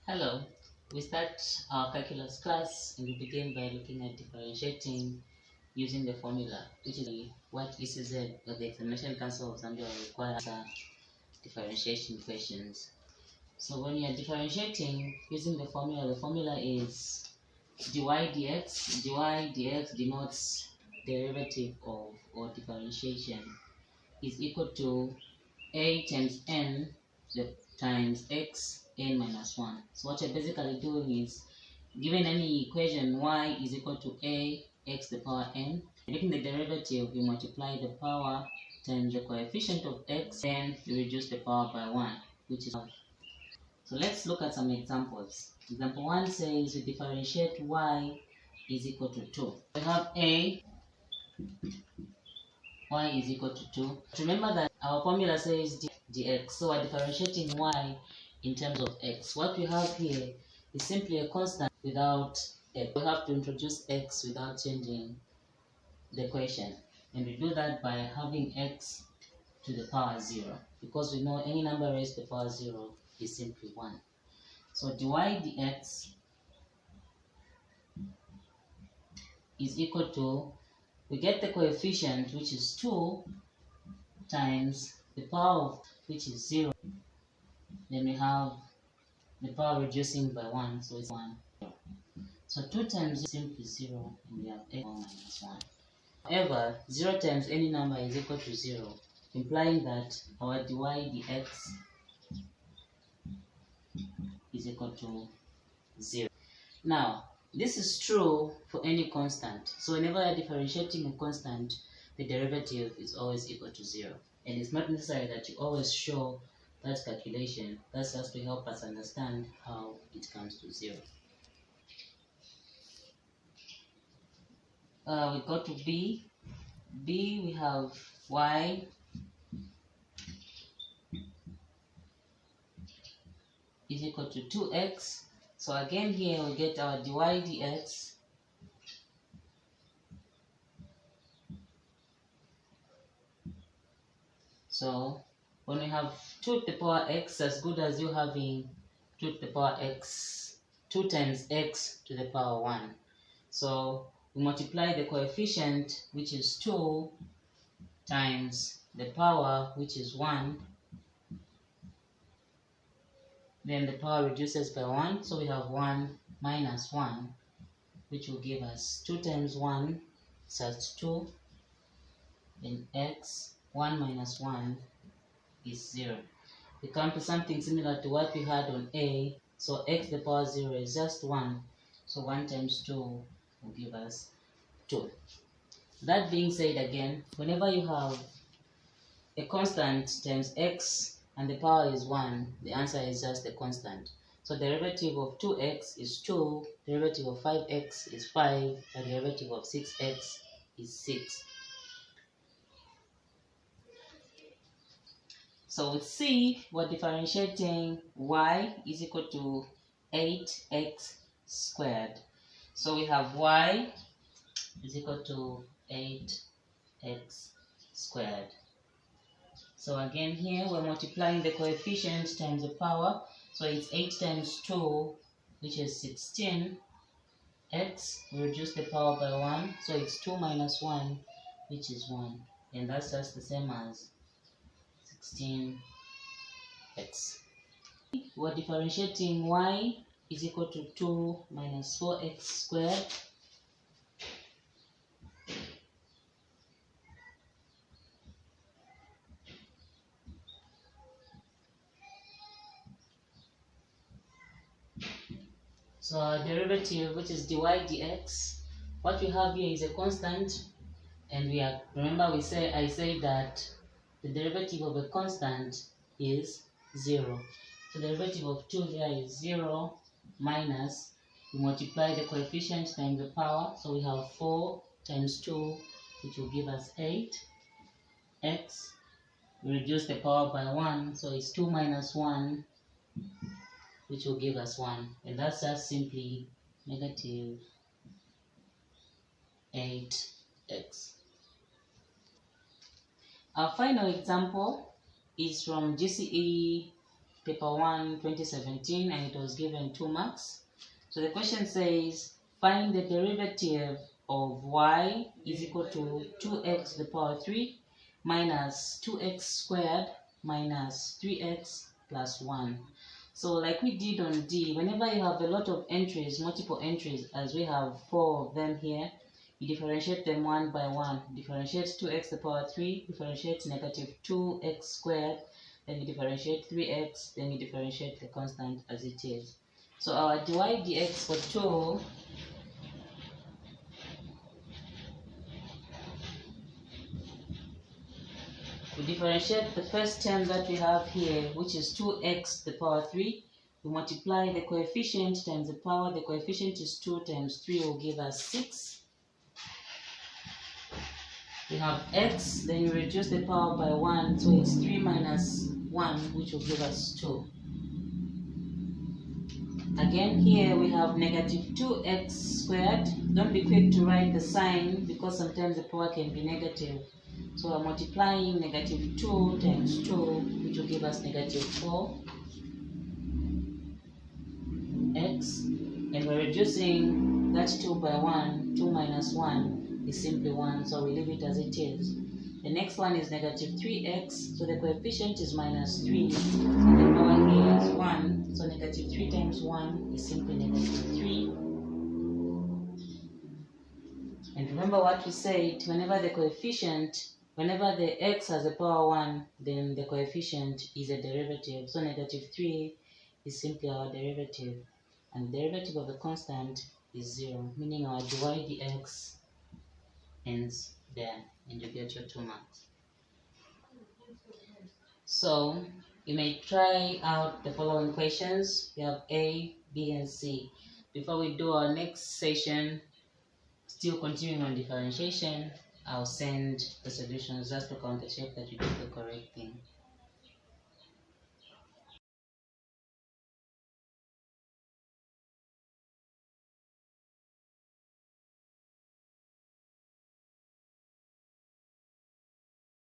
Hello, we start our calculus class and we begin by looking at differentiating using the formula, which is what ECZ or the examination council of Zambia will require answer differentiation questions. So when you are differentiating using the formula is dy dx. Dy dx denotes derivative of or differentiation is equal to a times n times x n minus 1. So what you're basically doing is, given any equation y is equal to a x to the power n, taking the derivative, you multiply the power times the coefficient of x, then you reduce the power by 1, which is half. So let's look at some examples. Example 1 says we differentiate y is equal to 2. We have a y is equal to 2. Remember that our formula says dx, so we're differentiating y in terms of x. What we have here is simply a constant without x. We have to introduce x without changing the equation, and we do that by having x to the power 0, because we know any number raised to the power 0 is simply 1. So dy dx is equal to, we get the coefficient, which is 2, times the power of which is 0. Then we have the power reducing by 1, so it's 1. So 2 times 0 is simply 0, and we have x minus 1. However, 0 times any number is equal to 0, implying that our dy dx is equal to 0. Now, this is true for any constant. So whenever you're differentiating a constant, the derivative is always equal to 0. And it's not necessary that you always show that calculation. That's just to help us understand how it comes to 0. We go to B. B, we have y is equal to 2x. So again here we get our dy dx So when we have 2 to the power x, as good as you having 2 to the power x, 2 times x to the power 1. So we multiply the coefficient, which is 2, times the power, which is 1. Then the power reduces by 1, so we have 1 minus 1, which will give us 2 times 1, so that's 2, then x, 1 minus 1 is 0. We come to something similar to what we had on A, so x to the power 0 is just 1, so 1 times 2 will give us 2. That being said, again, whenever you have a constant times x and the power is 1, the answer is just a constant. So derivative of 2x is 2, derivative of 5x is 5, and derivative of 6x is 6. So with C, we're differentiating y is equal to 8x squared. So we have y is equal to 8x squared. So again here we're multiplying the coefficient times the power. So it's 8 times 2, which is 16. X, we reduce the power by 1. So it's 2 minus 1, which is 1. And that's just the same as 16x. We're differentiating y is equal to 2 minus 4x squared. So our derivative, which is dy dx, what we have here is a constant, and we are, remember I said that the derivative of a constant is 0. So the derivative of 2 there is 0 minus, we multiply the coefficient times the power, so we have 4 times 2, which will give us 8. X, we reduce the power by 1, so it's 2 minus 1, which will give us 1. And that's just simply negative 8x. Our final example is from GCE paper 1 2017, and it was given 2 marks. So the question says, find the derivative of y is equal to 2x to the power 3 minus 2x squared minus 3x plus 1. So like we did on D, whenever you have a lot of entries, multiple entries, as we have 4 of them here, you differentiate them one by one. Differentiate 2x to the power 3, differentiate negative 2x squared, then you differentiate 3x, then you differentiate the constant as it is. So our dy dx for 2 we differentiate the first term that we have here, which is 2x to the power 3. We multiply the coefficient times the power. The coefficient is 2 times 3 will give us 6. We have x, then you reduce the power by 1, so it's 3 minus 1, which will give us 2. Again, here we have negative 2x squared. Don't be quick to write the sign because sometimes the power can be negative. So we're multiplying negative 2 times 2, which will give us negative 4x. And we're reducing that 2 by 1. 2 minus 1 is simply 1, so we leave it as it is. The next one is negative 3x, so the coefficient is minus 3, and the power here is 1, so negative 3 times 1 is simply negative 3. And remember what we said, whenever the x has a power 1, then the coefficient is a derivative, so negative 3 is simply our derivative, and the derivative of the constant is 0, meaning our dy dx ends there, and you get your 2 marks. So you may try out the following questions. We have A, B, and C. Before we do our next session, still continuing on differentiation, I'll send the solutions just to count the shape that you did the correct thing.